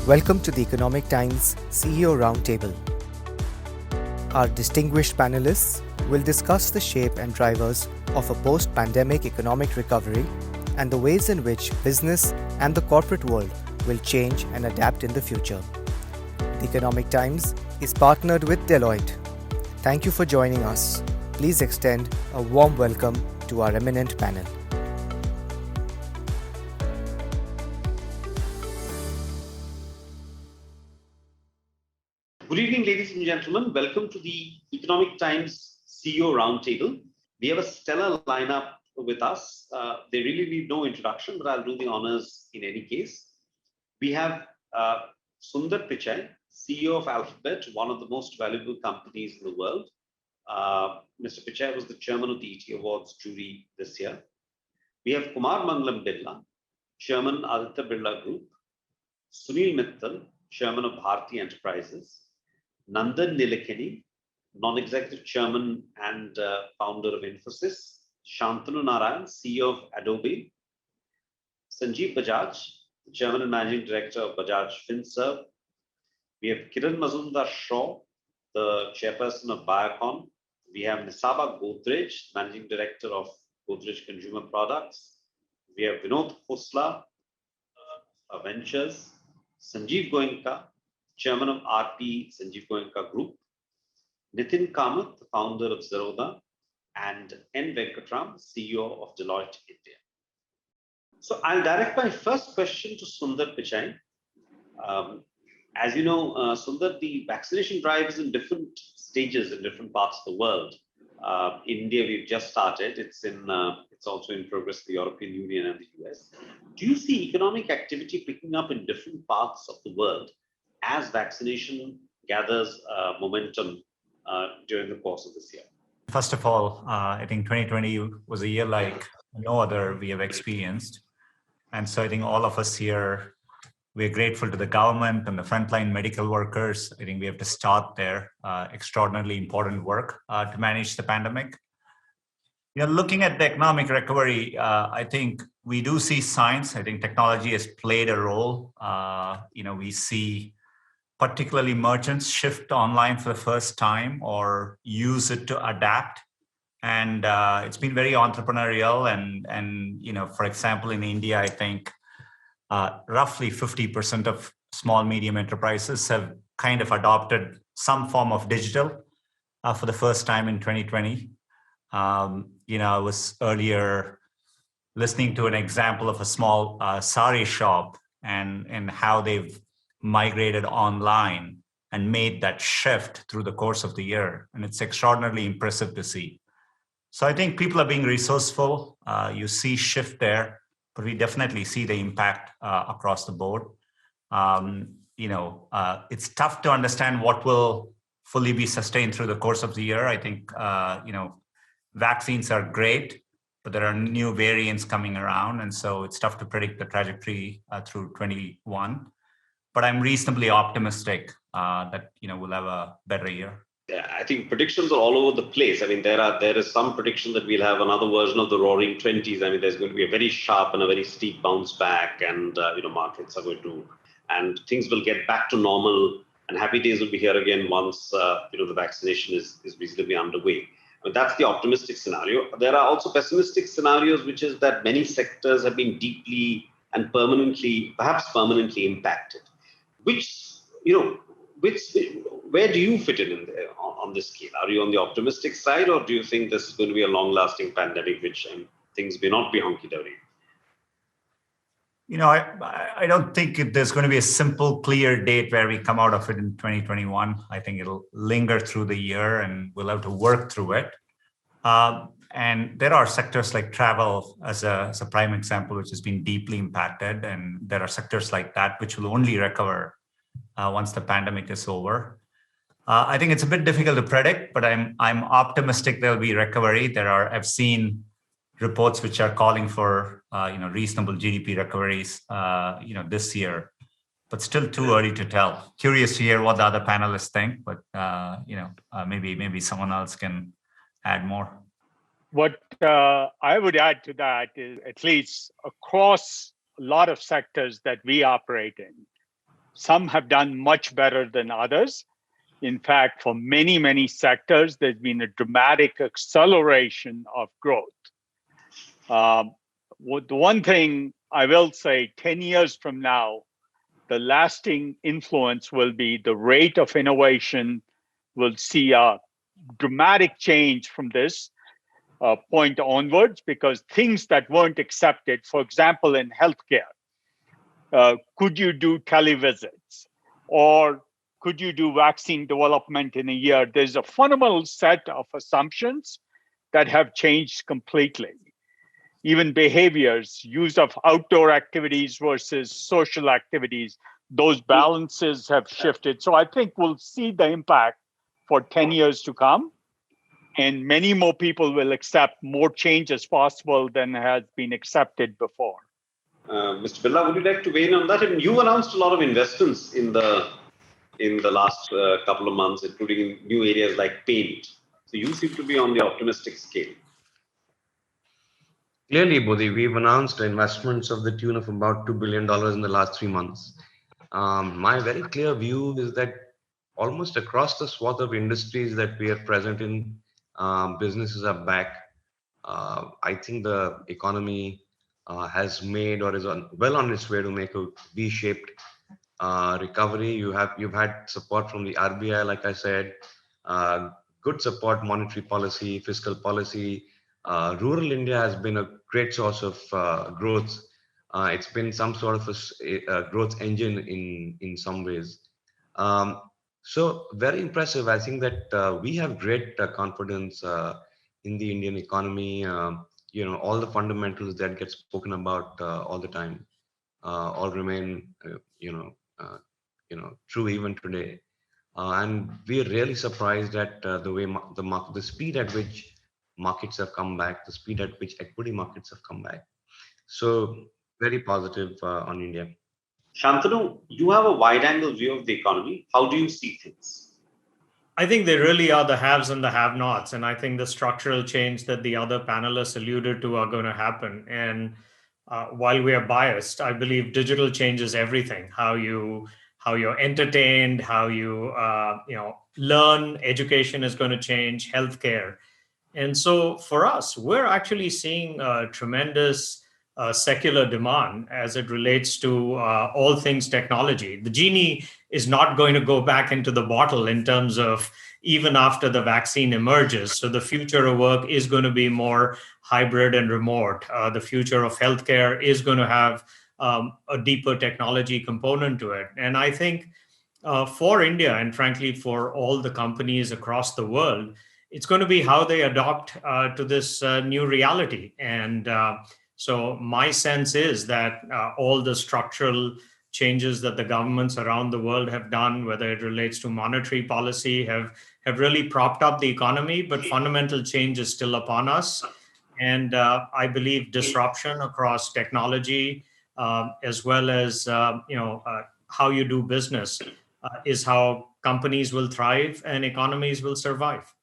Welcome to the Economic Times CEO Roundtable. Our distinguished panelists will discuss the shape and drivers of a post-pandemic economic recovery and the ways in which business and the corporate world will change and adapt in the future. The Economic Times is partnered with Deloitte. Thank you for joining us. Please extend a warm welcome to our eminent panel. Good evening, ladies and gentlemen. Welcome to the Economic Times CEO Roundtable. We have a stellar lineup with us. They really need no introduction, but I'll do the honors in any case. We have Sundar Pichai, CEO of Alphabet, one of the most valuable companies in the world. Mr. Pichai was the chairman of the ET Awards jury this year. We have Kumar Mangalam Birla, chairman Aditya Birla Group. Sunil Mittal, chairman of Bharti Enterprises. Nandan Nilekani, non-executive chairman and founder of Infosys. Shantanu Narayan, CEO of Adobe. Sanjeev Bajaj, the chairman and managing director of Bajaj Finserv. We have Kiran Mazumdar-Shaw, the chairperson of Biocon. We have Nisaba Godrej, managing director of Godrej Consumer Products. We have Vinod Khosla, Ventures. Sanjeev Goenka, chairman of RP Sanjeev Goenka Group. Nitin Kamath, the founder of Zerodha. And N. Venkatram, CEO of Deloitte India. So I'll direct my first question to Sundar Pichai. As you know, Sundar, the vaccination drive is in different stages in different parts of the world. In India, we've just started. It's also in progress in the European Union and the US. Do you see economic activity picking up in different parts of the world as vaccination gathers momentum during the course of this year? First of all, I think 2020 was a year like no other we have experienced. And so I think all of us here, we're grateful to the government and the frontline medical workers. I think we have to start their extraordinarily important work to manage the pandemic. Looking at the economic recovery, I think we do see signs. I think technology has played a role. We see particularly merchants shift online for the first time or use it to adapt. And it's been very entrepreneurial. And for example, in India, I think roughly 50% of small, medium enterprises have kind of adopted some form of digital for the first time in 2020. I was earlier listening to an example of a small sari shop and how they've migrated online and made that shift through the course of the year. And it's extraordinarily impressive to see. So I think people are being resourceful. You see shift there, but we definitely see the impact across the board. It's tough to understand what will fully be sustained through the course of the year. I think, vaccines are great, but there are new variants coming around. And so it's tough to predict the trajectory through 21. But I'm reasonably optimistic that we'll have a better year. Yeah, I think predictions are all over the place. I mean, there is some prediction that we'll have another version of the Roaring '20s. I mean, there's going to be a very sharp and a very steep bounce back, and markets are going to, and things will get back to normal, and happy days will be here again once the vaccination is reasonably underway. But that's the optimistic scenario. There are also pessimistic scenarios, which is that many sectors have been deeply and perhaps permanently impacted. Where do you fit in there on this scale? Are you on the optimistic side, or do you think this is going to be a long-lasting pandemic, which things may not be hunky-dory? I don't think there's going to be a simple, clear date where we come out of it in 2021. I think it'll linger through the year, and we'll have to work through it. And there are sectors like travel as a prime example, which has been deeply impacted. And there are sectors like that which will only recover once the pandemic is over. I think it's a bit difficult to predict, but I'm optimistic there'll be recovery. I've seen reports which are calling for reasonable GDP recoveries this year, but still too early to tell. Curious to hear what the other panelists think, but maybe someone else can add more. What I would add to that is, at least across a lot of sectors that we operate in, Some have done much better than others. In fact, for many, many sectors, there's been a dramatic acceleration of growth. The one thing I will say, 10 years from now, the lasting influence will be the rate of innovation will see a dramatic change from this point onwards, because things that weren't accepted, for example, in healthcare, could you do televisits or could you do vaccine development in a year? There's a fundamental set of assumptions that have changed completely. Even behaviors, use of outdoor activities versus social activities, those balances have shifted. So I think we'll see the impact for 10 years to come. And many more people will accept more change as possible than has been accepted before. Mr. Birla, would you like to weigh in on that? I mean, you announced a lot of investments in the last couple of months, including in new areas like paint. So you seem to be on the optimistic scale. Clearly, Bodhi, we've announced investments of the tune of about $2 billion in the last 3 months. My very clear view is that almost across the swath of industries that we are present in, businesses are back. I think the economy has made or is well on its way to make a V-shaped recovery. You've had support from the RBI, like I said, good support, monetary policy, fiscal policy. Rural India has been a great source of growth. It's been some sort of a growth engine in some ways. So very impressive. I think that we have great confidence in the Indian economy. All the fundamentals that get spoken about all the time all remain, true even today. And we're really surprised at the way the speed at which markets have come back, the speed at which equity markets have come back. So very positive on India. Shantanu, you have a wide-angle view of the economy. How do you see things? I think they really are the haves and the have-nots. And I think the structural change that the other panelists alluded to are going to happen. And while we are biased, I believe digital changes everything. How you're entertained, how you learn, education is going to change, healthcare. And so for us, we're actually seeing tremendous secular demand as it relates to all things technology. The genie is not going to go back into the bottle in terms of even after the vaccine emerges. So the future of work is going to be more hybrid and remote. The future of healthcare is going to have a deeper technology component to it. And I think for India, and frankly, for all the companies across the world, it's going to be how they adopt to this new reality. And so my sense is that all the structural changes that the governments around the world have done, whether it relates to monetary policy, have really propped up the economy, but fundamental change is still upon us. And I believe disruption across technology, as well as how you do business, is how companies will thrive and economies will survive.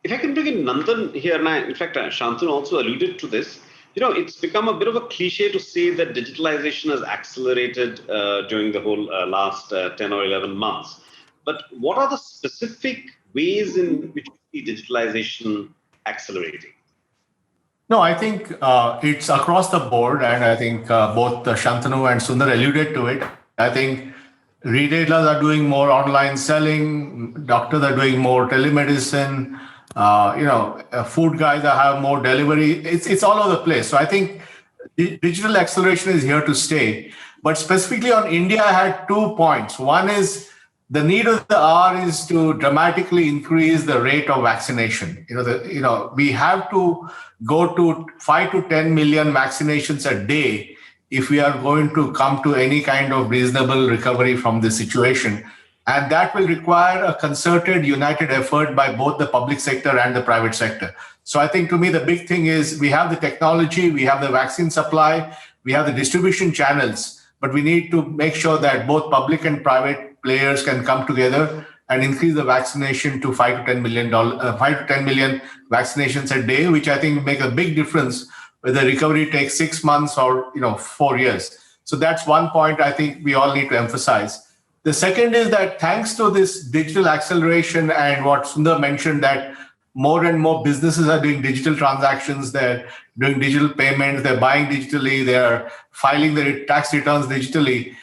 If I can bring in Nandan here, and in fact, Shantanu also alluded to this. It's become a bit of a cliche to say that digitalization has accelerated during the whole last 10 or 11 months. But what are the specific ways in which you see digitalization accelerating? No, I think it's across the board. And I think both Shantanu and Sundar alluded to it. I think retailers are doing more online selling, doctors are doing more telemedicine. Food guys that have more delivery. It's all over the place. So I think digital acceleration is here to stay. But specifically on India, I had 2 points. One is the need of the hour is to dramatically increase the rate of vaccination. We have to go to 5 to 10 million vaccinations a day if we are going to come to any kind of reasonable recovery from this situation. And that will require a concerted, united effort by both the public sector and the private sector. So I think to me, the big thing is we have the technology, we have the vaccine supply, we have the distribution channels, but we need to make sure that both public and private players can come together and increase the vaccination to 5 to 10 million vaccinations a day, which I think make a big difference whether recovery takes 6 months or 4 years. So that's one point I think we all need to emphasize. The second is that thanks to this digital acceleration and what Sundar mentioned, that more and more businesses are doing digital transactions, they're doing digital payments, they're buying digitally, they're filing their tax returns digitally.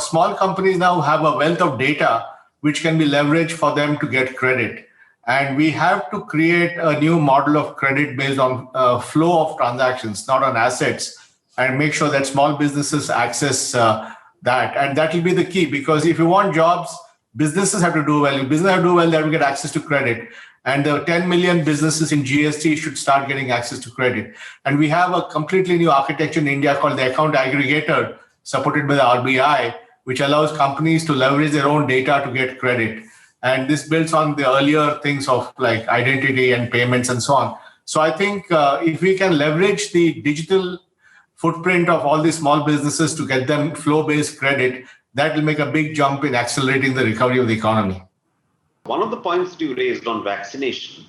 Small companies now have a wealth of data which can be leveraged for them to get credit. And we have to create a new model of credit based on flow of transactions, not on assets, and make sure that small businesses access that. And that will be the key, because if you want jobs, businesses have to do well. If businesses have to do well, they have to get access to credit. And the 10 million businesses in GST should start getting access to credit. And we have a completely new architecture in India called the account aggregator, supported by the RBI, which allows companies to leverage their own data to get credit. And this builds on the earlier things of like identity and payments and so on. So I think if we can leverage the digital footprint of all these small businesses to get them flow-based credit, that will make a big jump in accelerating the recovery of the economy. One of the points you raised on vaccination,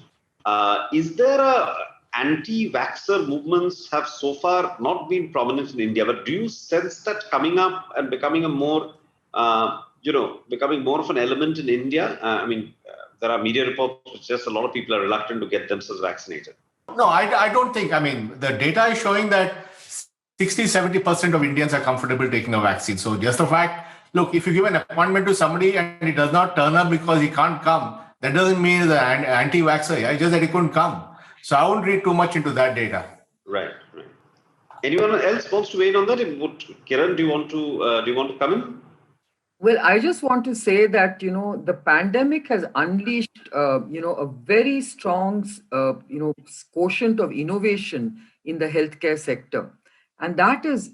is there a anti-vaxxer movements have so far not been prominent in India, but do you sense that coming up and becoming a more, becoming more of an element in India? There are media reports which just a lot of people are reluctant to get themselves vaccinated. No, I don't think. The data is showing that 60-70% of Indians are comfortable taking a vaccine. So just the fact, look, if you give an appointment to somebody and he does not turn up because he can't come, that doesn't mean he's an anti-vaxxer. It's just that he couldn't come. So I won't read too much into that data. Right. Anyone else wants to weigh in on that? Kiran, do you want to come in? Well, I just want to say that, the pandemic has unleashed, a very strong, quotient of innovation in the healthcare sector. And that is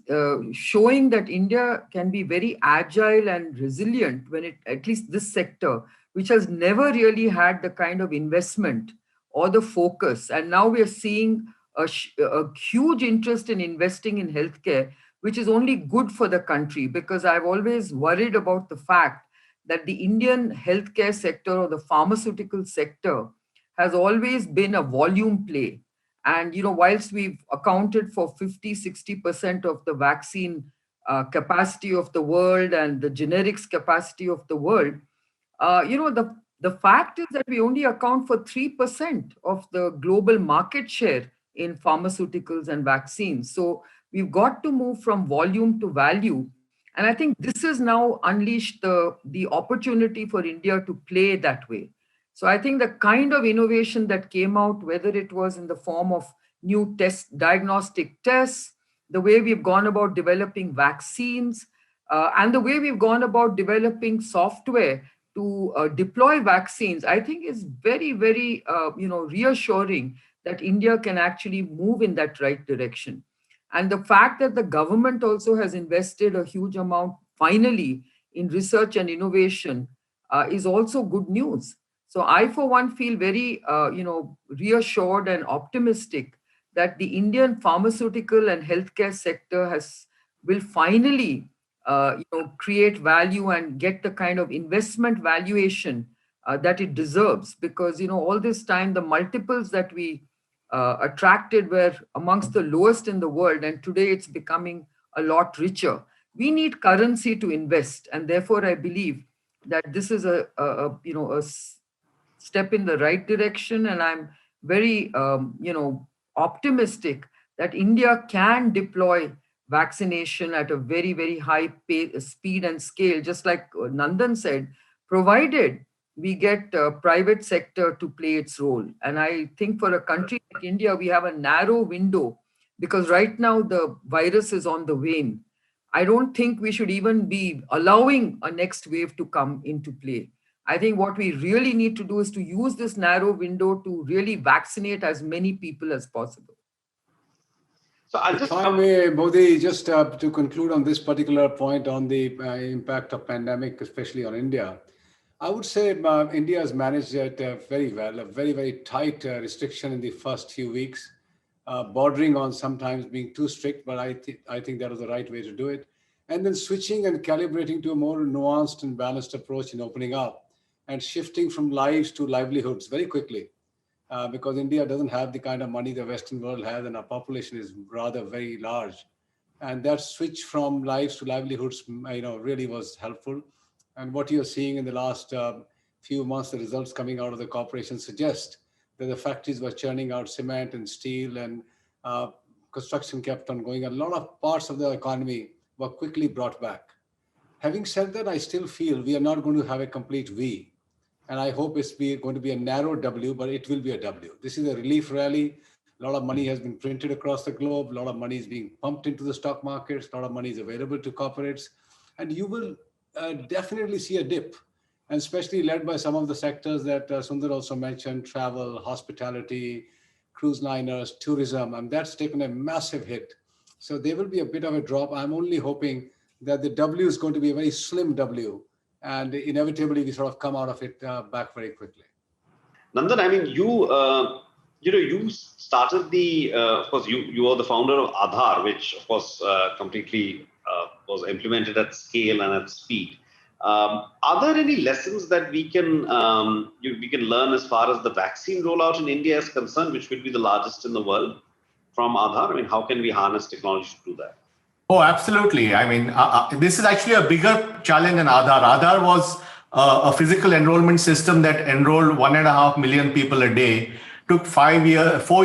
showing that India can be very agile and resilient when at least this sector, which has never really had the kind of investment or the focus. And now we are seeing a huge interest in investing in healthcare, which is only good for the country, because I've always worried about the fact that the Indian healthcare sector or the pharmaceutical sector has always been a volume play. And, whilst we've accounted for 50-60% of the vaccine capacity of the world and the generics capacity of the world, the fact is that we only account for 3% of the global market share in pharmaceuticals and vaccines. So we've got to move from volume to value. And I think this has now unleashed the opportunity for India to play that way. So I think the kind of innovation that came out, whether it was in the form of new diagnostic tests, the way we've gone about developing vaccines, and the way we've gone about developing software to deploy vaccines, I think is very, very, reassuring that India can actually move in that right direction. And the fact that the government also has invested a huge amount, finally, in research and innovation is also good news. So I, for one, feel very, reassured and optimistic that the Indian pharmaceutical and healthcare sector will finally, create value and get the kind of investment valuation that it deserves. Because, all this time, the multiples that we attracted were amongst the lowest in the world, and today it's becoming a lot richer. We need currency to invest, and therefore I believe that this is a step in the right direction, and I'm very optimistic that India can deploy vaccination at a very, very high speed and scale, just like Nandan said, provided we get private sector to play its role. And I think for a country like India, we have a narrow window, because right now the virus is on the wane. I don't think we should even be allowing a next wave to come into play. I think what we really need to do is to use this narrow window to really vaccinate as many people as possible. So if I may, Modi, just to conclude on this particular point on the impact of pandemic, especially on India, I would say India has managed it very well, a very, very tight restriction in the first few weeks, bordering on sometimes being too strict, but I think that was the right way to do it. And then switching and calibrating to a more nuanced and balanced approach in opening up and shifting from lives to livelihoods very quickly, because India doesn't have the kind of money the Western world has, and our population is rather very large. And that switch from lives to livelihoods, really was helpful. And what you're seeing in the last few months, the results coming out of the corporation suggest that the factories were churning out cement and steel, and construction kept on going. A lot of parts of the economy were quickly brought back. Having said that, I still feel we are not going to have a complete V. And I hope it's going to be a narrow W, but it will be a W. This is a relief rally. A lot of money has been printed across the globe. A lot of money is being pumped into the stock markets. A lot of money is available to corporates. And you will definitely see a dip, and especially led by some of the sectors that Sundar also mentioned: travel, hospitality, cruise liners, tourism. And that's taken a massive hit. So there will be a bit of a drop. I'm only hoping that the W is going to be a very slim W, and inevitably we sort of come out of it back very quickly. Nandan, I mean, you started of course, you are the founder of Aadhaar, which of course completely was implemented at scale and at speed. Are there any lessons that we can learn as far as the vaccine rollout in India is concerned, which will be the largest in the world, from Aadhaar? I mean, how can we harness technology to do that? Oh, absolutely. I mean, this is actually a bigger challenge than Aadhaar. Aadhaar was a physical enrollment system that enrolled 1.5 million people a day. Took 4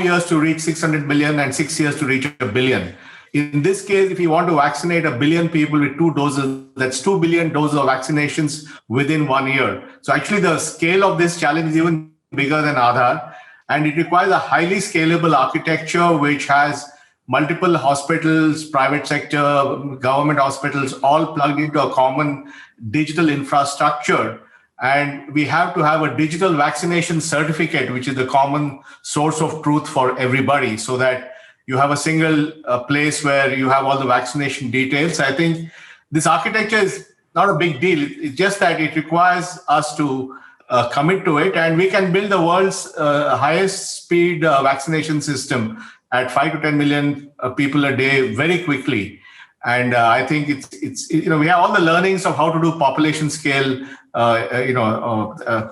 years to reach 600 million and 6 years to reach 1 billion. In this case, if you want to vaccinate 1 billion people with 2 doses, that's 2 billion doses of vaccinations within 1 year. So actually the scale of this challenge is even bigger than Aadhaar. And it requires a highly scalable architecture, which has multiple hospitals, private sector, government hospitals, all plugged into a common digital infrastructure. And we have to have a digital vaccination certificate, which is the common source of truth for everybody, so that you have a single place where you have all the vaccination details. I think this architecture is not a big deal. It's just that it requires us to commit to it, and we can build the world's highest speed vaccination system at 5 to 10 million people a day very quickly. And I think it's we have all the learnings of how to do population scale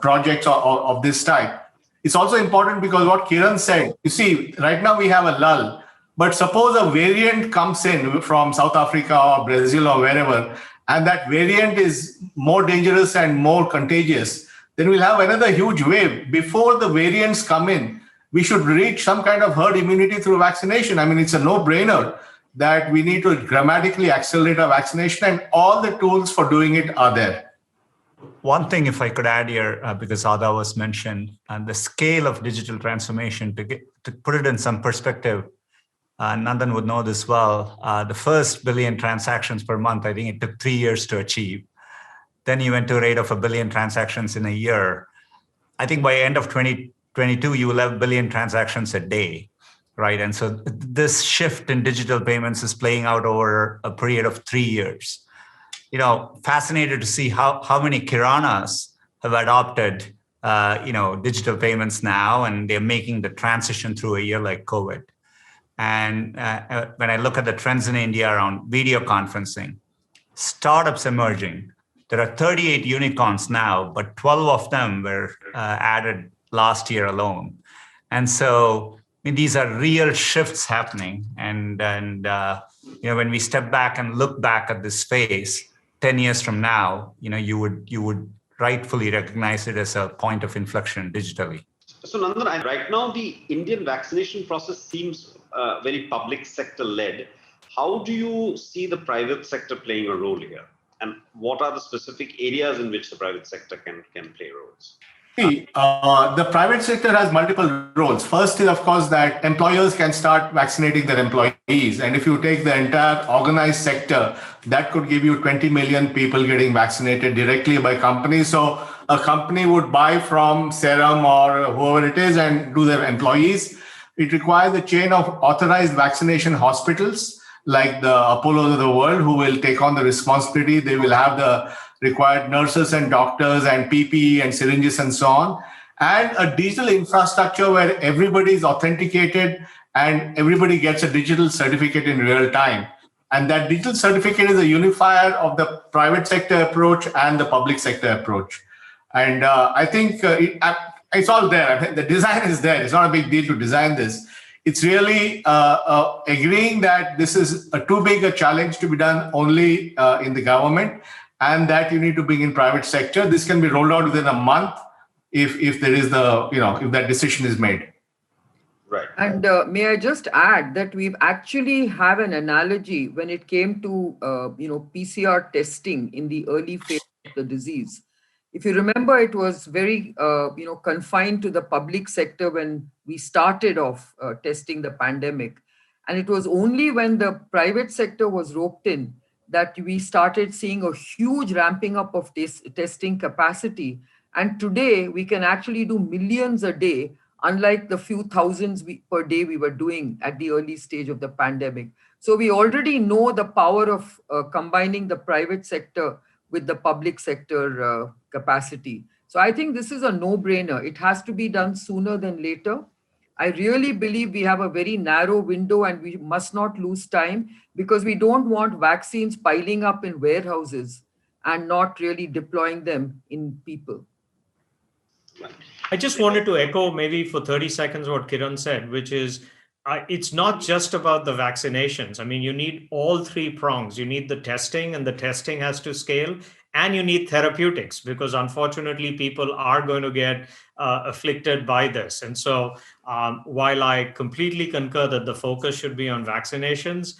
projects of this type. It's also important because what Kiran said, you see, right now we have a lull, but suppose a variant comes in from South Africa or Brazil or wherever, and that variant is more dangerous and more contagious, then we'll have another huge wave. Before the variants come in, we should reach some kind of herd immunity through vaccination. I mean, it's a no-brainer that we need to dramatically accelerate our vaccination, and all the tools for doing it are there. One thing, if I could add here, because Aadhaar was mentioned, and the scale of digital transformation, to put it in some perspective, Nandan would know this well, the first billion transactions per month, I think it took 3 years to achieve. Then you went to a rate of 1 billion transactions in a year. I think by end of 2022, you will have 1 billion transactions a day, right? And so this shift in digital payments is playing out over a period of 3 years. Fascinated to see how many Kiranas have adopted, digital payments now, and they're making the transition through a year like COVID. And when I look at the trends in India around video conferencing, startups emerging, there are 38 unicorns now, but 12 of them were added last year alone. And so these are real shifts happening. And when we step back and look back at this phase, 10 years from now, you would rightfully recognize it as a point of inflection digitally. So Nandan, right now the Indian vaccination process seems very public sector led. How do you see the private sector playing a role here? And what are the specific areas in which the private sector can play roles? See, the private sector has multiple roles. First is, of course, that employers can start vaccinating their employees. And if you take the entire organized sector, that could give you 20 million people getting vaccinated directly by companies. So a company would buy from Serum or whoever it is and do their employees. It requires a chain of authorized vaccination hospitals like the Apollos of the world, who will take on the responsibility. They will have the required nurses and doctors and PPE and syringes and so on, and a digital infrastructure where everybody is authenticated and everybody gets a digital certificate in real time. And that digital certificate is a unifier of the private sector approach and the public sector approach. And I think it's all there. The design is there. It's not a big deal to design this. It's really agreeing that this is too big a challenge to be done only in the government, and that you need to bring in private sector. This can be rolled out within a month if there is if that decision is made. Right. And may I just add that we've actually have an analogy when it came to PCR testing in the early phase of the disease. If you remember, it was very confined to the public sector when we started off testing the pandemic, and it was only when the private sector was roped in that we started seeing a huge ramping up of testing capacity. And today we can actually do millions a day, unlike the few thousands per day we were doing at the early stage of the pandemic. So we already know the power of combining the private sector with the public sector capacity. So I think this is a no-brainer. It has to be done sooner than later. I really believe we have a very narrow window and we must not lose time, because we don't want vaccines piling up in warehouses and not really deploying them in people. I just wanted to echo maybe for 30 seconds what Kiran said, which is it's not just about the vaccinations. I mean, you need all three prongs. You need the testing, and the testing has to scale, and you need therapeutics, because unfortunately people are going to get afflicted by this. And so while I completely concur that the focus should be on vaccinations,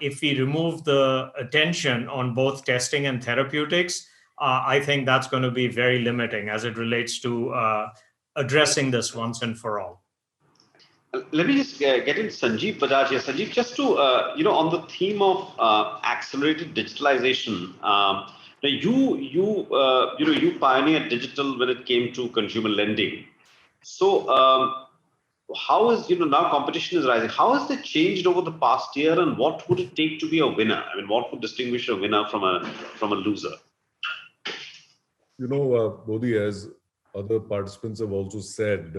if we remove the attention on both testing and therapeutics, I think that's going to be very limiting as it relates to addressing this once and for all. Let me just get in Sanjeev Bajaj here. Sanjeev, just to, on the theme of accelerated digitalization, you pioneered digital when it came to consumer lending. So how is, now competition is rising. How has that changed over the past year, and what would it take to be a winner? I mean, what would distinguish a winner from a loser? Bodhi, as other participants have also said,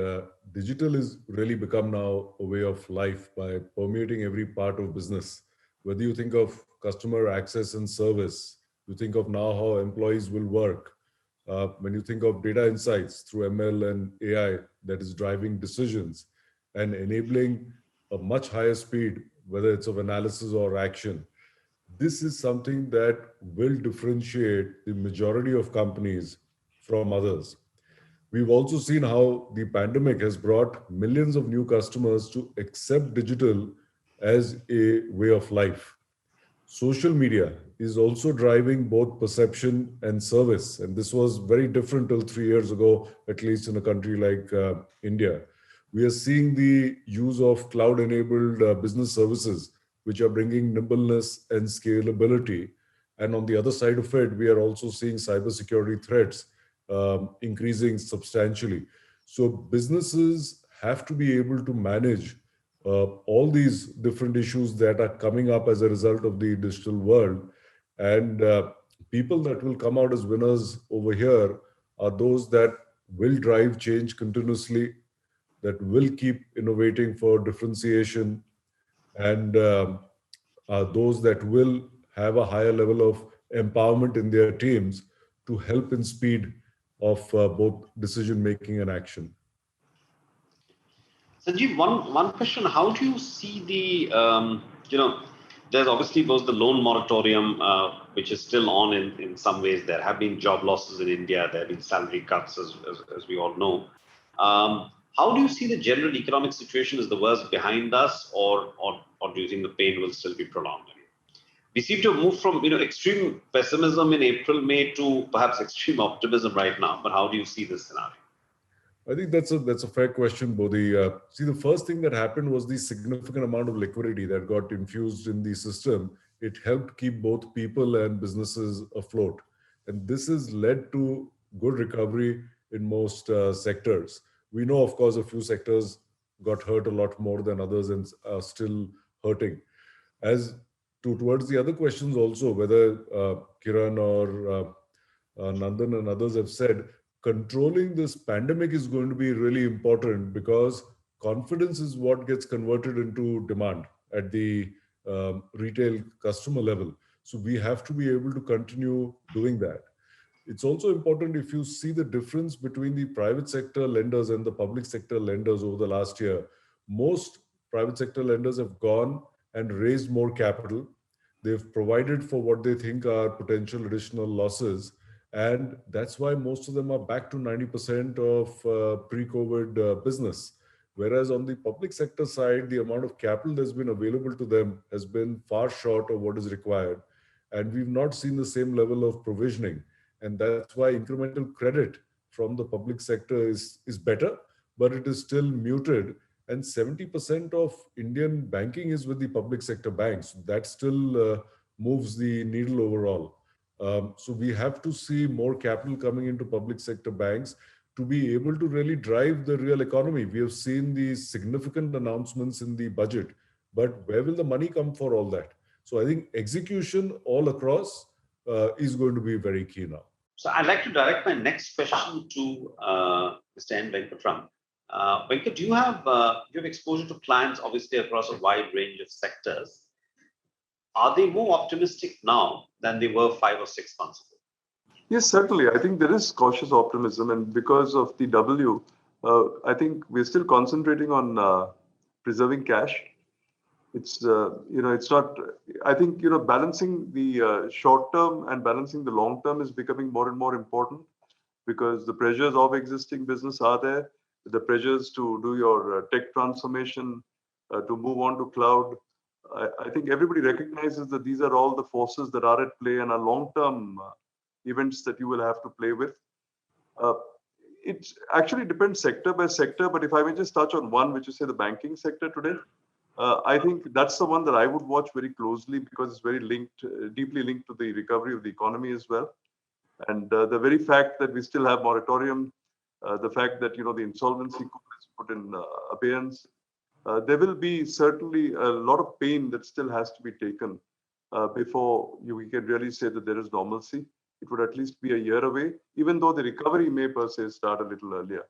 digital is really become now a way of life by permeating every part of business. Whether you think of customer access and service, you think of now how employees will work. When you think of data insights through ML and AI that is driving decisions and enabling a much higher speed, whether it's of analysis or action, this is something that will differentiate the majority of companies from others. We've also seen how the pandemic has brought millions of new customers to accept digital as a way of life. Social media is also driving both perception and service. And this was very different till 3 years ago, at least in a country like India. We are seeing the use of cloud-enabled business services, which are bringing nimbleness and scalability. And on the other side of it, we are also seeing cybersecurity threats increasing substantially. So businesses have to be able to manage all these different issues that are coming up as a result of the digital world. And people that will come out as winners over here are those that will drive change continuously, that will keep innovating for differentiation, and those that will have a higher level of empowerment in their teams to help in speed of both decision making and action. Sanjeev, one question: how do you see the there's obviously both the loan moratorium, which is still on in some ways. There have been job losses in India. There have been salary cuts, as we all know. How do you see the general economic situation? Is the worst behind us, or do you think the pain will still be prolonged? We seem to have moved from extreme pessimism in April, May to perhaps extreme optimism right now. But how do you see this scenario? I think that's a fair question, Bodhi. See, the first thing that happened was the significant amount of liquidity that got infused in the system. It helped keep both people and businesses afloat. And this has led to good recovery in most sectors. We know, of course, a few sectors got hurt a lot more than others and are still hurting. Towards the other questions also, whether Kiran or Nandan and others have said, controlling this pandemic is going to be really important, because confidence is what gets converted into demand at the retail customer level. So we have to be able to continue doing that. It's also important, if you see the difference between the private sector lenders and the public sector lenders over the last year, most private sector lenders have gone and raised more capital. They've provided for what they think are potential additional losses. And that's why most of them are back to 90% of pre-COVID business. Whereas on the public sector side, the amount of capital that's been available to them has been far short of what is required. And we've not seen the same level of provisioning. And that's why incremental credit from the public sector is better, but it is still muted. And 70% of Indian banking is with the public sector banks. That still moves the needle overall. So we have to see more capital coming into public sector banks to be able to really drive the real economy. We have seen these significant announcements in the budget, but where will the money come for all that? So I think execution all across is going to be very key now. So I'd like to direct my next question to Mr. N. Venkatram. Venkat, do you have exposure to clients obviously across a wide range of sectors? Are they more optimistic now than they were 5 or 6 months ago? Yes, certainly. I think there is cautious optimism, and because of the W, I think we're still concentrating on preserving cash. It's it's not. I think balancing the short term and balancing the long term is becoming more and more important, because the pressures of existing business are there. The pressures to do your tech transformation, to move on to cloud. I think everybody recognizes that these are all the forces that are at play and are long-term events that you will have to play with. It actually depends sector by sector, but if I may just touch on one, which is say the banking sector today, I think that's the one that I would watch very closely, because it's very linked, deeply linked to the recovery of the economy as well. And the very fact that we still have moratorium, the fact that the insolvency code is put in abeyance, there will be certainly a lot of pain that still has to be taken before we can really say that there is normalcy. It would at least be a year away, even though the recovery may per se start a little earlier.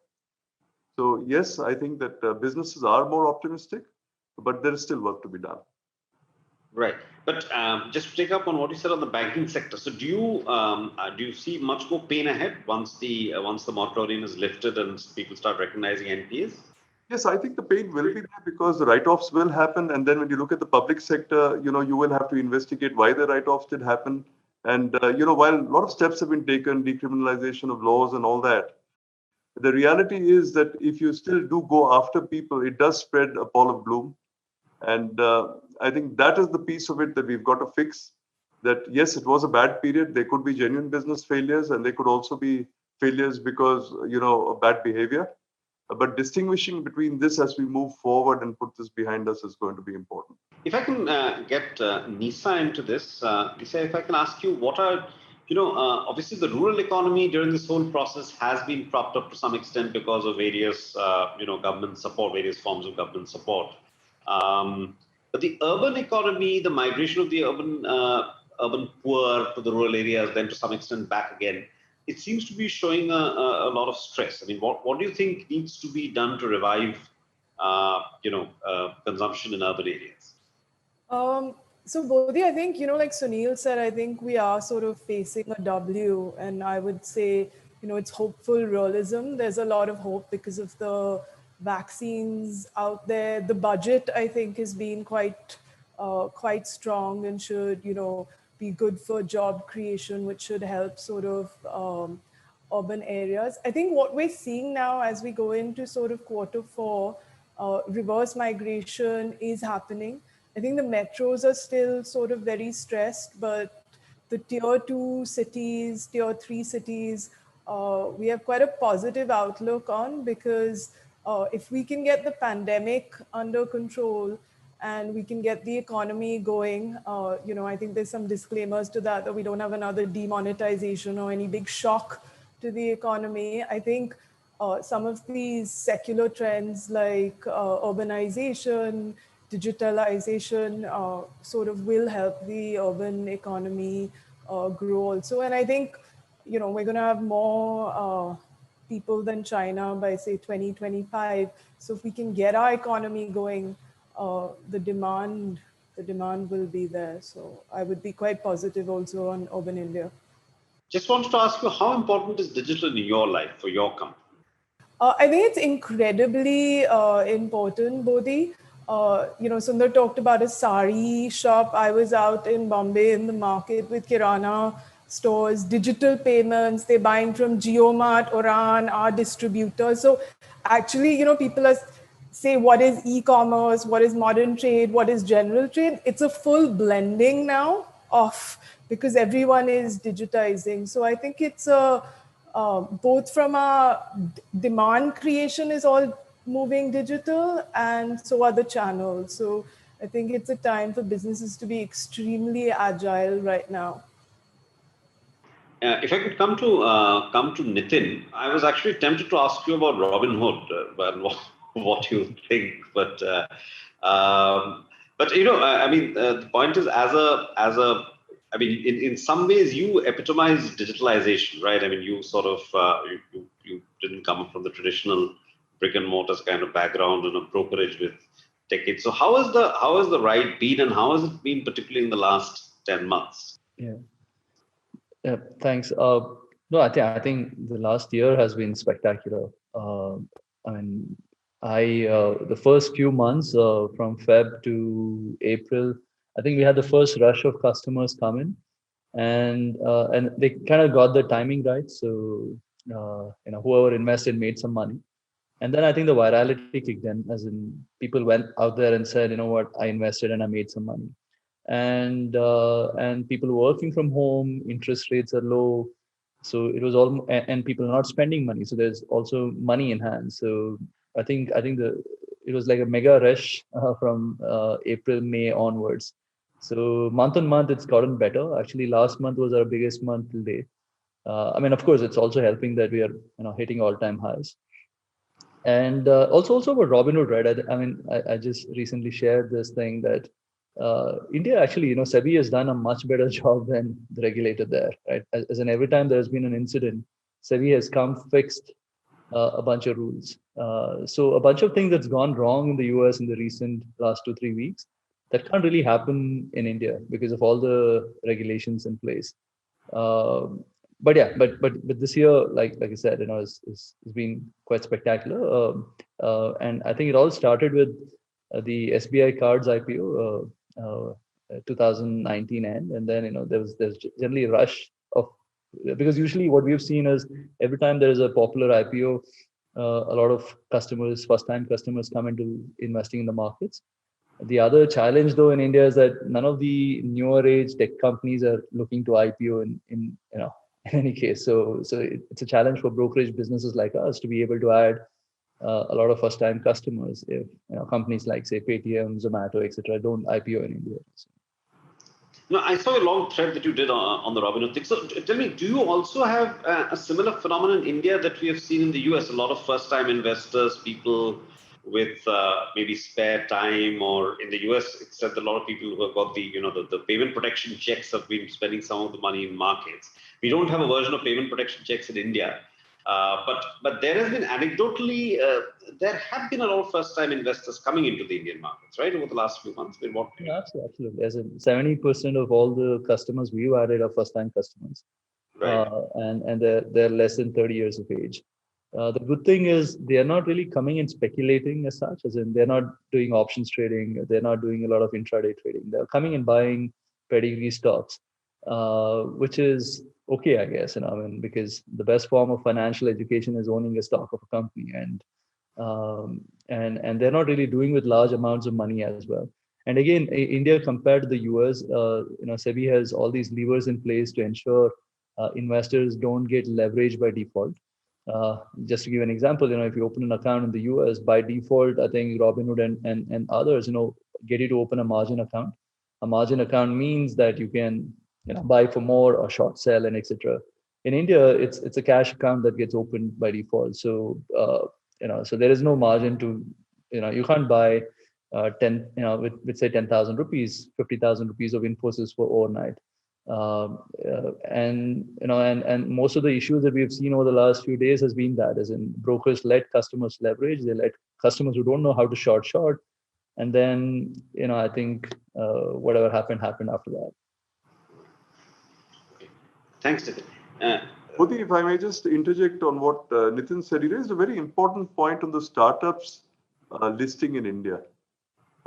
So yes, I think that businesses are more optimistic, but there is still work to be done. Right, but just to take up on what you said on the banking sector. So do you see much more pain ahead once the moratorium is lifted and people start recognizing NPAs? Yes, I think the pain will be there because the write-offs will happen, and then when you look at the public sector, you will have to investigate why the write-offs did happen. And while a lot of steps have been taken, decriminalization of laws and all that, the reality is that if you still do go after people, it does spread a pall of gloom. And I think that is the piece of it that we've got to fix. That yes, it was a bad period. There could be genuine business failures, and there could also be failures because of bad behavior. But distinguishing between this as we move forward and put this behind us is going to be important. If I can get Nisa into this, Nisa, if I can ask you, what are, obviously the rural economy during this whole process has been propped up to some extent because of various, government support, various forms of government support. But the urban economy, the migration of the urban poor to the rural areas, then to some extent back again, it seems to be showing a lot of stress. I mean, what do you think needs to be done to revive, consumption in urban areas? So Bodhi, I think, like Sunil said, I think we are sort of facing a W, and I would say, it's hopeful realism. There's a lot of hope because of the vaccines out there. The budget, I think, has been quite strong and should, be good for job creation, which should help sort of urban areas. I think what we're seeing now as we go into sort of Q4, reverse migration is happening. I think the metros are still sort of very stressed, but the tier 2 cities, tier 3 cities, we have quite a positive outlook on, because if we can get the pandemic under control and we can get the economy going, I think there's some disclaimers to that we don't have another demonetization or any big shock to the economy. I think some of these secular trends like urbanization, digitalization sort of will help the urban economy grow also. And I think, we're going to have more people than China by say 2025. So if we can get our economy going, the demand will be there. So I would be quite positive also on urban India. Just wanted to ask you, how important is digital in your life, for your company? I think it's incredibly important, Bodhi. Sundar talked about a sari shop. I was out in Bombay in the market with Kirana stores, digital payments, they're buying from JioMart, Oran, our distributors. So actually, people are say what is e-commerce, what is modern trade, what is general trade. It's a full blending now of, because everyone is digitizing. So I think it's both from a demand creation is all moving digital, and so are the channels. So I think it's a time for businesses to be extremely agile right now. If I could come to Nitin, I was actually tempted to ask you about Robinhood and what you think, but the point is, in some ways, you epitomize digitalization, right? I mean, you sort of you didn't come from the traditional brick and mortars kind of background in a brokerage with decades. So how has the ride been, and how has it been, particularly in the last 10 months? Yeah, thanks. No, I think the last year has been spectacular. I mean, the first few months from Feb to April, I think we had the first rush of customers come in, and they kind of got the timing right. So whoever invested made some money, and then I think the virality kicked in, as in people went out there and said, you know what, I invested and I made some money. And people working from home, interest rates are low, so it was all, and people are not spending money, so there's also money in hand. So I think it was like a mega rush from April, May onwards. So month on month it's gotten better. Actually, last month was our biggest month till date. I mean, of course, it's also helping that we are hitting all-time highs. And also about Robinhood, right? I just recently shared this thing that India actually, SEBI has done a much better job than the regulator there, right? As in every time there's been an incident, SEBI has come, fixed a bunch of rules. So a bunch of things that's gone wrong in the US in the recent last 2-3 weeks, that can't really happen in India because of all the regulations in place. But this year, like I said, it's been quite spectacular. And I think it all started with the SBI Cards IPO. 2019 end, and then there's generally a rush of, because usually what we've seen is every time there is a popular IPO, a lot of first-time customers come into investing in the markets. The other challenge though in India is that none of the newer age tech companies are looking to IPO in any case. So it's a challenge for brokerage businesses like us to be able to add a lot of first-time customers if companies like, say, Paytm, Zomato, etc., don't IPO in India. No, I saw a long thread that you did on the Robinhood thing. So tell me, do you also have a similar phenomenon in India that we have seen in the US? A lot of first-time investors, people with maybe spare time, or in the US, except a lot of people who have got the payment protection checks have been spending some of the money in markets. We don't have a version of payment protection checks in India. But there has been anecdotally, there have been a lot of first-time investors coming into the Indian markets, right, over the last few months. Yeah, absolutely. As in 70% of all the customers we've added are first-time customers, right? And they're less than 30 years of age. The good thing is they are not really coming and speculating as such, as in they're not doing options trading, they're not doing a lot of intraday trading. They're coming and buying pedigree stocks, which is okay, I guess, because the best form of financial education is owning a stock of a company, and they're not really doing with large amounts of money as well. And again, India compared to the US, SEBI has all these levers in place to ensure investors don't get leveraged by default. Just to give an example, if you open an account in the US, by default, I think Robinhood and others, get you to open a margin account. A margin account means that you can buy for more or short sell and etc. In India, it's a cash account that gets opened by default. So so there is no margin to you can't buy 10 with say 10,000 rupees, 50,000 rupees of Infosys for overnight. And most of the issues that we've seen over the last few days has been that, as in brokers let customers leverage, they let customers who don't know how to short, and then I think whatever happened after that. Thanks, Nitin. Modi, if I may just interject on what Nitin said, he raised a very important point on the startups listing in India.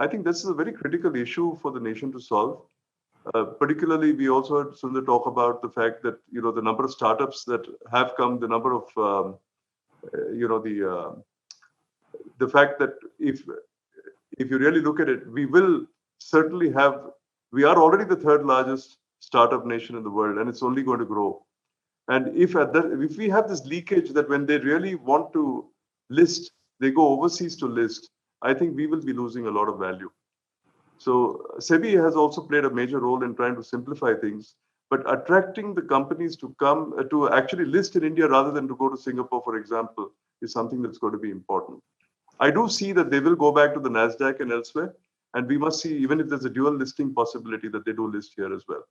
I think this is a very critical issue for the nation to solve. Particularly, we also heard Sundar talk about the fact that, you know, the number of startups that have come, the number of, the fact that if you really look at it, we will certainly we are already the third largest startup nation in the world, and it's only going to grow. And if we have this leakage that when they really want to list, they go overseas to list, I think we will be losing a lot of value. So SEBI has also played a major role in trying to simplify things, but attracting the companies to come to actually list in India rather than to go to Singapore, for example, is something that's going to be important. I do see that they will go back to the NASDAQ and elsewhere, and we must see, even if there's a dual listing possibility, that they do list here as well.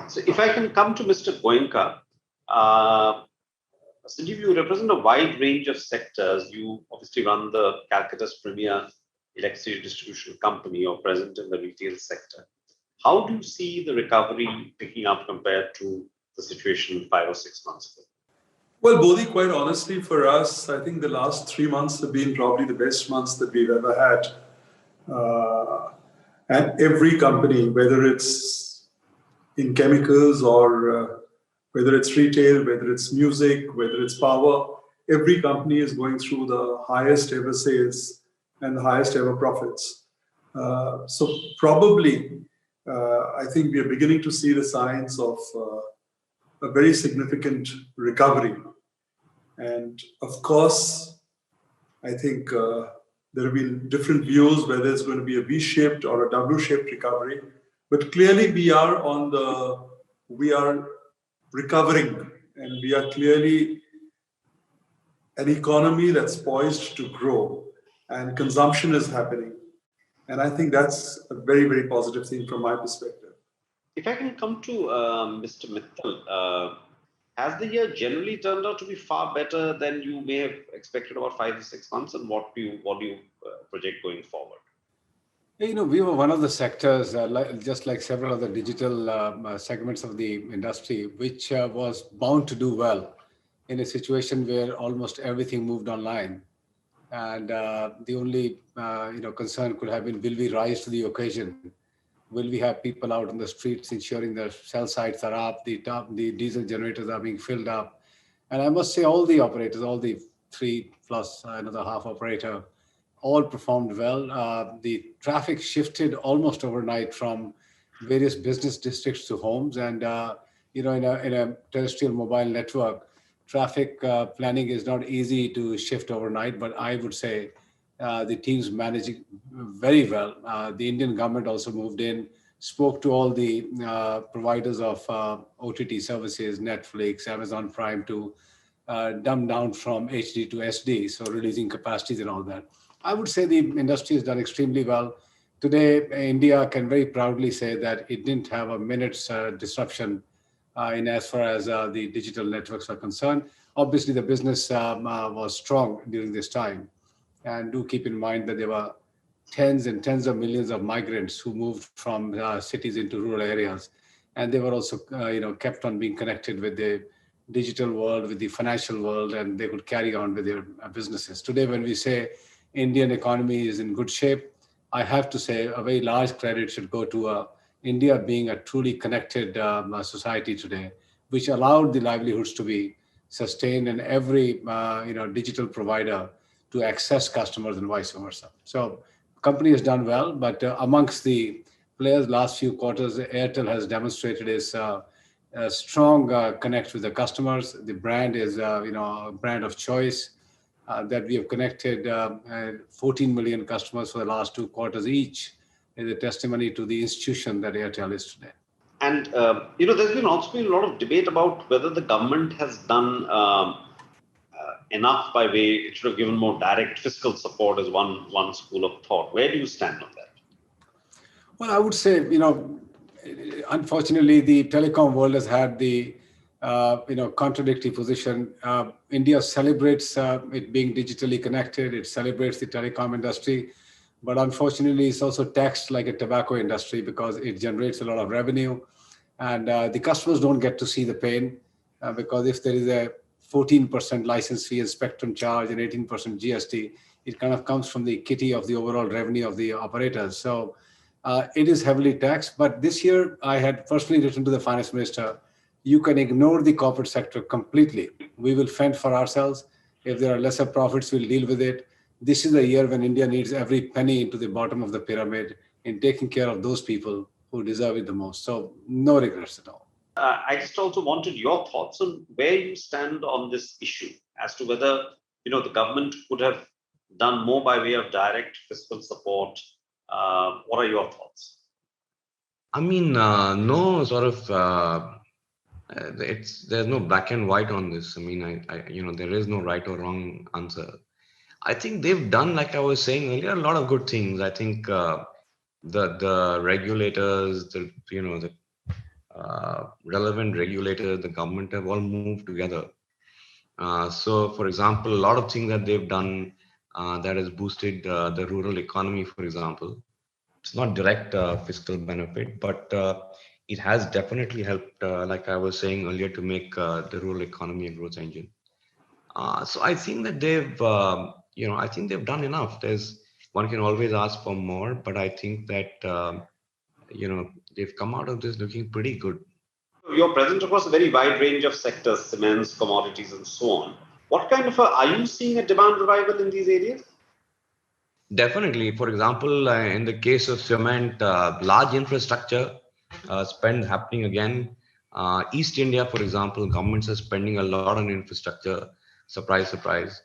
So if I can come to Mr. Goenka, Sanjeev, you represent a wide range of sectors. You obviously run the Calcutta's premier electricity distribution company or present in the retail sector. How do you see the recovery picking up compared to the situation 5 or 6 months ago? Well, Bodhi, quite honestly, for us, I think the last 3 months have been probably the best months that we've ever had. And every company, whether it's in chemicals or whether it's retail, whether it's music, whether it's power, every company is going through the highest ever sales and the highest ever profits. So probably, I think we are beginning to see the signs of a very significant recovery. And of course, I think there have been different views whether it's going to be a V-shaped or a W-shaped recovery. But clearly we are recovering, and we are clearly an economy that's poised to grow, and consumption is happening. And I think that's a very, very positive thing from my perspective. If I can come to Mr. Mittal, has the year generally turned out to be far better than you may have expected about 5 or 6 months, and what do you project going forward? You know, we were one of the sectors, just like several other digital segments of the industry, which was bound to do well in a situation where almost everything moved online. And the only concern could have been, will we rise to the occasion? Will we have people out on the streets ensuring the cell sites are up, the diesel generators are being filled up? And I must say all the operators, all the 3 plus another half operator, all performed well. The traffic shifted almost overnight from various business districts to homes. And, in a terrestrial mobile network, traffic planning is not easy to shift overnight, but I would say the teams managing very well. The Indian government also moved in, spoke to all the providers of OTT services, Netflix, Amazon Prime, to dumb down from HD to SD, so releasing capacities and all that. I would say the industry has done extremely well. Today, India can very proudly say that it didn't have a minute's disruption in as far as the digital networks are concerned. Obviously, the business was strong during this time. And do keep in mind that there were tens and tens of millions of migrants who moved from cities into rural areas. And they were also kept on being connected with the digital world, with the financial world, and they could carry on with their businesses. Today, when we say Indian economy is in good shape, I have to say a very large credit should go to India being a truly connected society today, which allowed the livelihoods to be sustained and every digital provider to access customers and vice versa. So company has done well, but amongst the players last few quarters, Airtel has demonstrated its strong connect with the customers. The brand is a brand of choice that we have connected 14 million customers for the last 2 quarters each, is a testimony to the institution that Airtel is today. And there's been also been a lot of debate about whether the government has done enough by way, it should have given more direct fiscal support as one school of thought. Where do you stand on that? Well, I would say, unfortunately, the telecom world has had the, contradictory position. India celebrates it being digitally connected. It celebrates the telecom industry. But unfortunately, it's also taxed like a tobacco industry because it generates a lot of revenue. And the customers don't get to see the pain because if there is a 14% license fee and spectrum charge and 18% GST, it kind of comes from the kitty of the overall revenue of the operators. So it is heavily taxed. But this year, I had personally written to the finance minister, you can ignore the corporate sector completely. We will fend for ourselves. If there are lesser profits, we'll deal with it. This is the year when India needs every penny into the bottom of the pyramid in taking care of those people who deserve it the most. So no regrets at all. I just also wanted your thoughts on where you stand on this issue as to whether the government could have done more by way of direct fiscal support. What are your thoughts? I mean, no sort of. There's no black and white on this. I mean, there is no right or wrong answer. I think they've done, like I was saying earlier, a lot of good things. I think the regulators, the relevant regulators, the government have all moved together. So, for example, a lot of things that they've done that has boosted the rural economy, for example. It's not direct fiscal benefit, but it has definitely helped, like I was saying earlier, to make the rural economy a growth engine. So I think that I think they've done enough. One can always ask for more, but I think that they've come out of this looking pretty good. You're present across a very wide range of sectors, cements, commodities, and so on. What kind of are you seeing a demand revival in these areas? Definitely. For example, in the case of cement, large infrastructure spend happening again. East India, for example, governments are spending a lot on infrastructure. Surprise, surprise.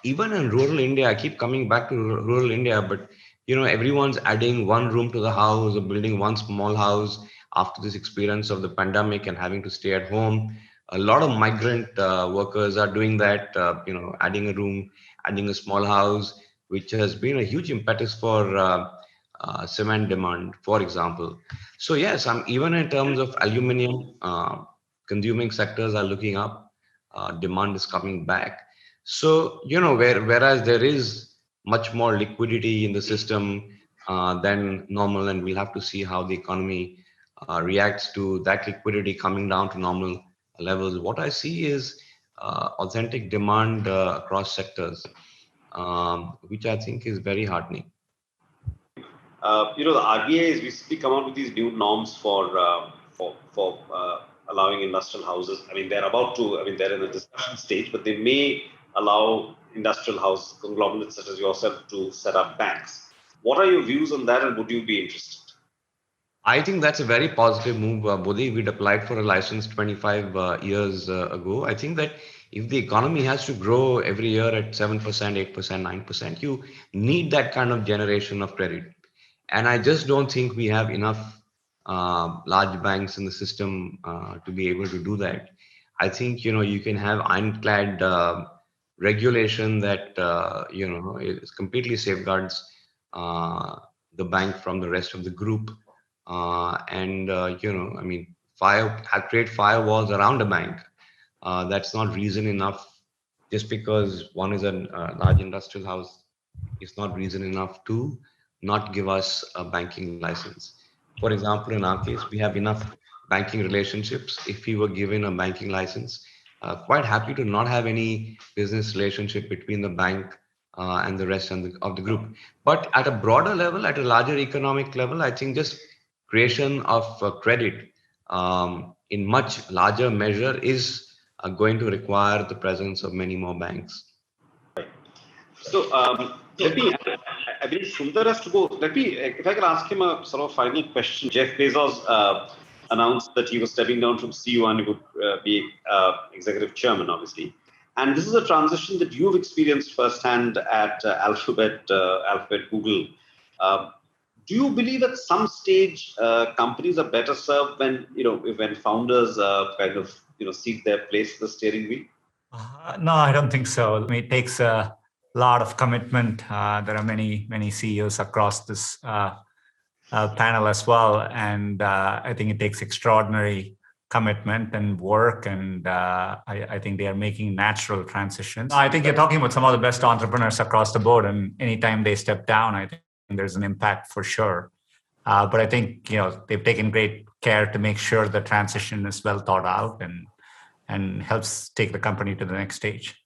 Even in rural India, I keep coming back to rural India, but everyone's adding one room to the house or building one small house after this experience of the pandemic and having to stay at home. A lot of migrant workers are doing that, adding a room, adding a small house, which has been a huge impetus for cement demand, for example. So yes, even in terms of aluminium, consuming sectors are looking up. Demand is coming back. So whereas there is much more liquidity in the system than normal, and we'll have to see how the economy reacts to that liquidity coming down to normal levels. What I see is authentic demand across sectors. Which I think is very heartening. The RBI has recently come out with these new norms for allowing industrial houses. I mean, they're in the discussion stage, but they may allow industrial house conglomerates such as yourself to set up banks. What are your views on that, and would you be interested? I think that's a very positive move, Bodhi. We'd applied for a license 25 years ago. I think that if the economy has to grow every year at 7%, 8%, 9%, you need that kind of generation of credit. And I just don't think we have enough large banks in the system to be able to do that. I think, you can have ironclad regulation that, is completely safeguards the bank from the rest of the group. Create firewalls around a bank. That's not reason enough. Just because one is a large industrial house, it's not reason enough to not give us a banking license. For example, in our case, we have enough banking relationships. If we were given a banking license, quite happy to not have any business relationship between the bank and the rest of the group. But at a broader level, at a larger economic level, I think just creation of credit in much larger measure is going to require the presence of many more banks. So let me, I believe Sundar has to go. If I can ask him a sort of final question. Jeff Bezos announced that he was stepping down from CEO and he would be executive chairman, obviously. And this is a transition that you've experienced firsthand at Alphabet, Google. Do you believe at some stage companies are better served when founders seek their place at the steering wheel? No, I don't think so. I mean, it takes a lot of commitment. There are many CEOs across this panel as well, and I think it takes extraordinary commitment and work, and I think they are making natural transitions. I think you're talking about some of the best entrepreneurs across the board, and anytime they step down, I think there's an impact for sure. But I think they've taken great care to make sure the transition is well thought out and helps take the company to the next stage.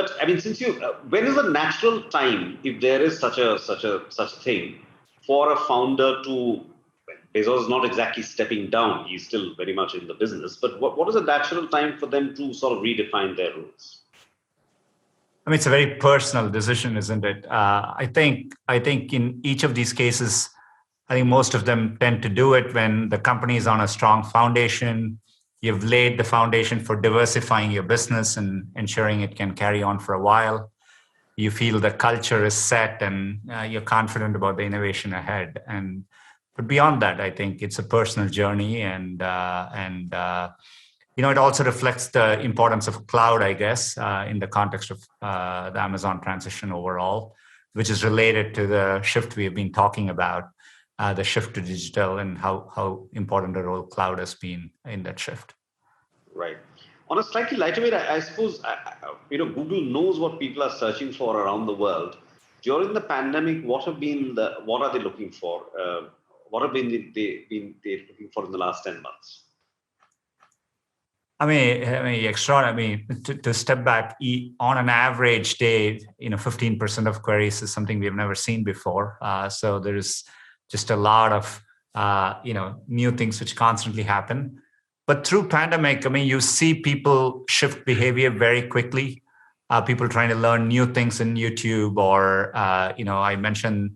But I mean, since you, when is a natural time, if there is such a thing, for a founder to, Bezos is not exactly stepping down; he's still very much in the business. But what is a natural time for them to sort of redefine their rules? I mean, it's a very personal decision, isn't it? I think in each of these cases, I think most of them tend to do it when the company is on a strong foundation. You've laid the foundation for diversifying your business and ensuring it can carry on for a while. You feel the culture is set and you're confident about the innovation ahead. But beyond that, I think it's a personal journey, and it also reflects the importance of cloud, I guess, in the context of the Amazon transition overall, which is related to the shift we have been talking about, the shift to digital, and how important a role cloud has been in that shift. Right. On a slightly lighter way, I suppose, Google knows what people are searching for around the world. During the pandemic, what are they looking for? What have they been looking for in the last 10 months? I mean, to step back, on an average day, 15% of queries is something we have never seen before. So there is just a lot of, new things which constantly happen. But through pandemic, I mean, you see people shift behavior very quickly. People trying to learn new things in YouTube, or, I mentioned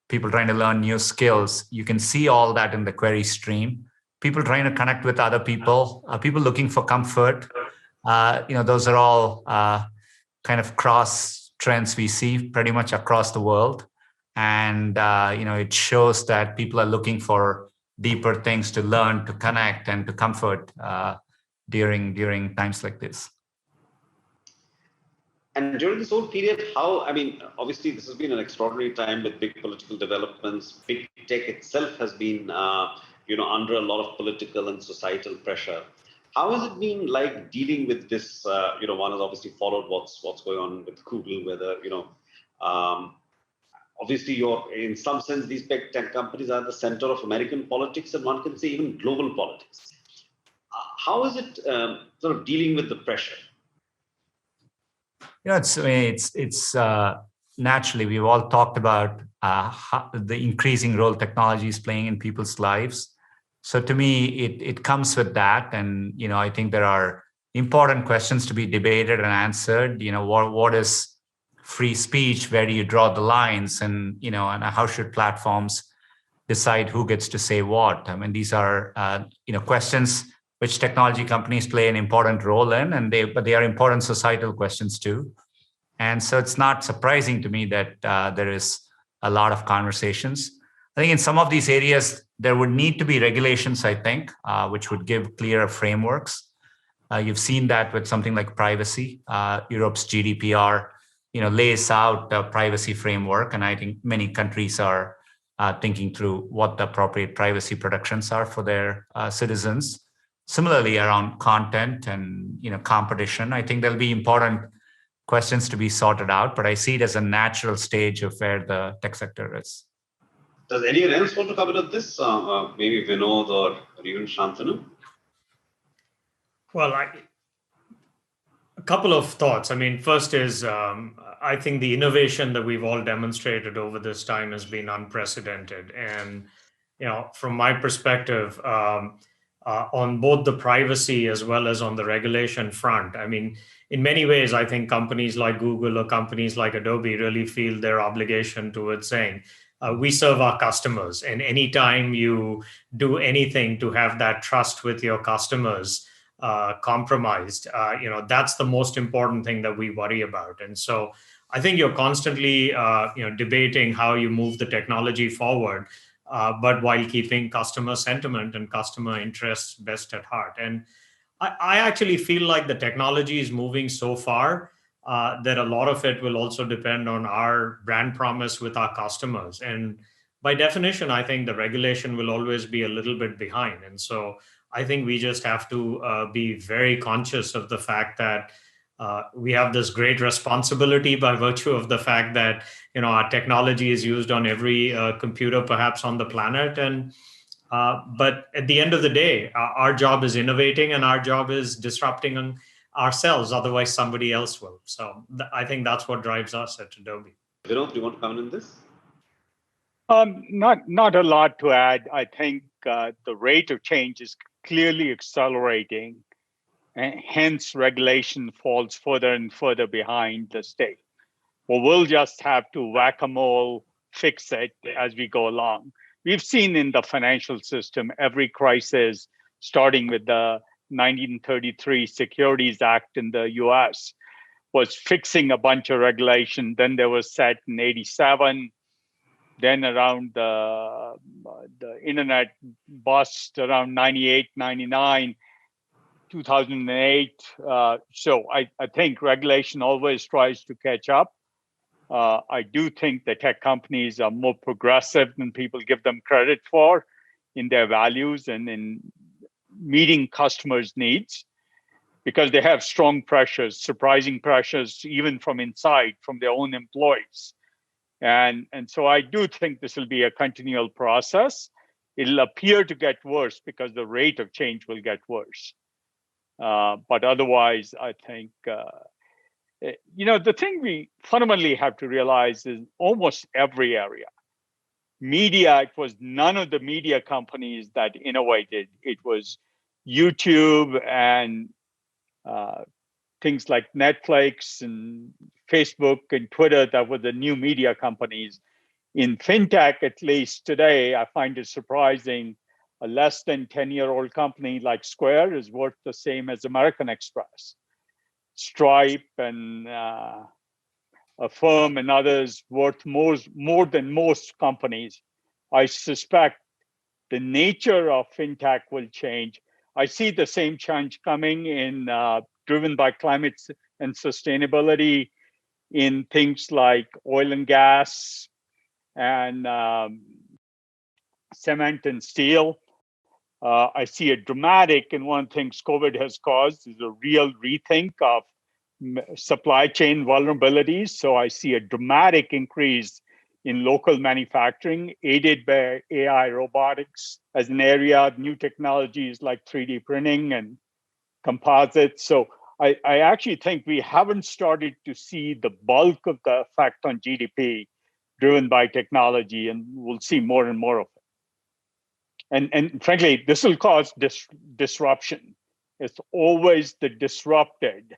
people trying to learn new skills. You can see all that in the query stream. People trying to connect with other people, people looking for comfort. Those are all kind of cross trends we see pretty much across the world. And, it shows that people are looking for deeper things to learn, to connect, and to comfort during times like this. And during this whole period, obviously this has been an extraordinary time with big political developments. Big tech itself has been, under a lot of political and societal pressure. How has it been like dealing with this? One has obviously followed what's going on with Google, whether, obviously in some sense, these big tech companies are the center of American politics, and one can say even global politics. How is it sort of dealing with the pressure? It's naturally, we've all talked about the increasing role technology is playing in people's lives. So to me, it comes with that. And, I think there are important questions to be debated and answered. What is free speech? Where do you draw the lines? And, and how should platforms decide who gets to say what? I mean, these are, questions which technology companies play an important role in, but they are important societal questions too. And so it's not surprising to me that there is a lot of conversations. I think in some of these areas, there would need to be regulations, I think, which would give clearer frameworks. You've seen that with something like privacy. Europe's GDPR, lays out a privacy framework, and I think many countries are thinking through what the appropriate privacy protections are for their citizens. Similarly, around content and competition, I think there'll be important questions to be sorted out, but I see it as a natural stage of where the tech sector is. Does anyone else want to comment on this? Maybe Vinod or even Shantanu? Well, a couple of thoughts. I mean, first is I think the innovation that we've all demonstrated over this time has been unprecedented. And, from my perspective, on both the privacy as well as on the regulation front, I mean, in many ways, I think companies like Google or companies like Adobe really feel their obligation towards saying, we serve our customers. And anytime you do anything to have that trust with your customers compromised, that's the most important thing that we worry about. And so I think you're constantly, debating how you move the technology forward, but while keeping customer sentiment and customer interests best at heart. And I actually feel like the technology is moving so far that a lot of it will also depend on our brand promise with our customers. And by definition, I think the regulation will always be a little bit behind. And so I think we just have to be very conscious of the fact that we have this great responsibility by virtue of the fact that, our technology is used on every computer perhaps on the planet. And but at the end of the day, our job is innovating, and our job is disrupting ourselves. Otherwise, somebody else will. So I think that's what drives us at Adobe. Vinod, do you want to comment on this? Not a lot to add. I think the rate of change is clearly accelerating, and hence regulation falls further and further behind the state. Well, we'll just have to whack-a-mole fix it as we go along. We've seen in the financial system every crisis, starting with the 1933 Securities Act in the US, was fixing a bunch of regulation. Then there was set in 87. Then around the internet bust around 98, 99, 2008. So I think regulation always tries to catch up. I do think the tech companies are more progressive than people give them credit for in their values and in meeting customers' needs, because they have strong pressures, surprising pressures, even from inside, from their own employees. And so I do think this will be a continual process. It'll appear to get worse because the rate of change will get worse. But otherwise, I think, the thing we fundamentally have to realize is almost every area. Media, it was none of the media companies that innovated. It was YouTube and things like Netflix and Facebook and Twitter that were the new media companies. In fintech, at least today, I find it surprising, a less than 10-year-old company like Square is worth the same as American Express. Stripe and Affirm and others worth more than most companies. I suspect the nature of fintech will change. I see the same change coming in driven by climate and sustainability in things like oil and gas and cement and steel. I see a dramatic, and one of the things COVID has caused is a real rethink of supply chain vulnerabilities. So I see a dramatic increase in local manufacturing, aided by AI robotics as an area, new technologies like 3D printing and composites. So I actually think we haven't started to see the bulk of the effect on GDP driven by technology, and we'll see more and more of it. And frankly, this will cause disruption. It's always the disrupted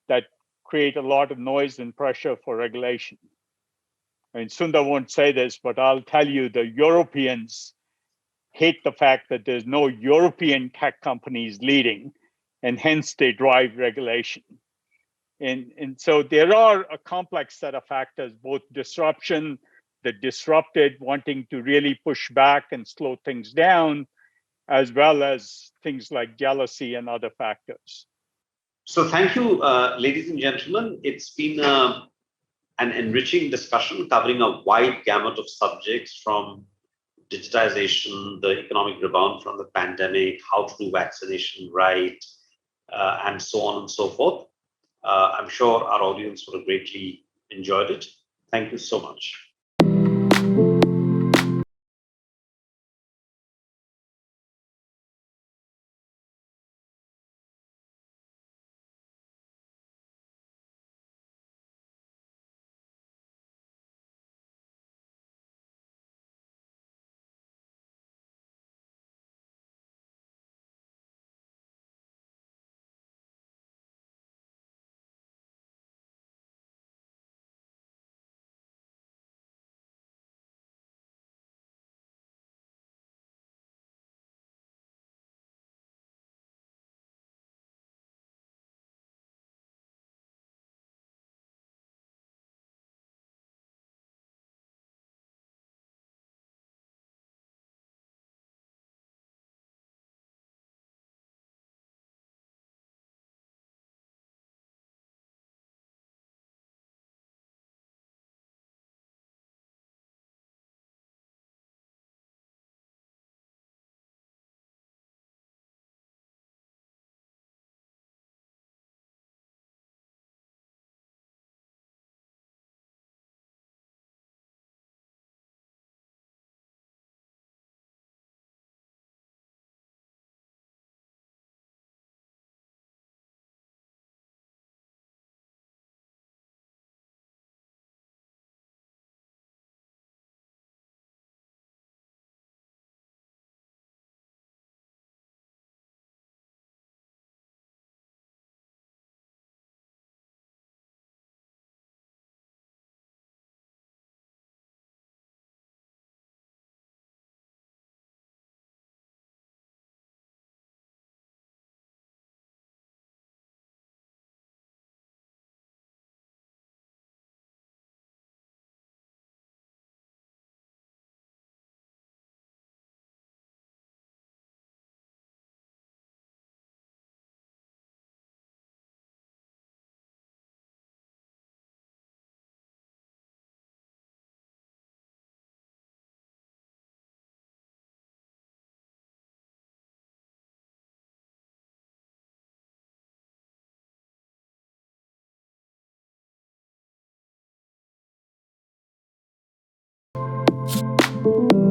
that create a lot of noise and pressure for regulation. I mean, Sundar won't say this, but I'll tell you, the Europeans hate the fact that there's no European tech companies leading, and hence they drive regulation. And so there are a complex set of factors, both disruption, the disrupted wanting to really push back and slow things down, as well as things like jealousy and other factors. So thank you, ladies and gentlemen. It's been an enriching discussion covering a wide gamut of subjects, from digitization, the economic rebound from the pandemic, how to do vaccination right, and so on and so forth. I'm sure our audience would have greatly enjoyed it. Thank you so much. you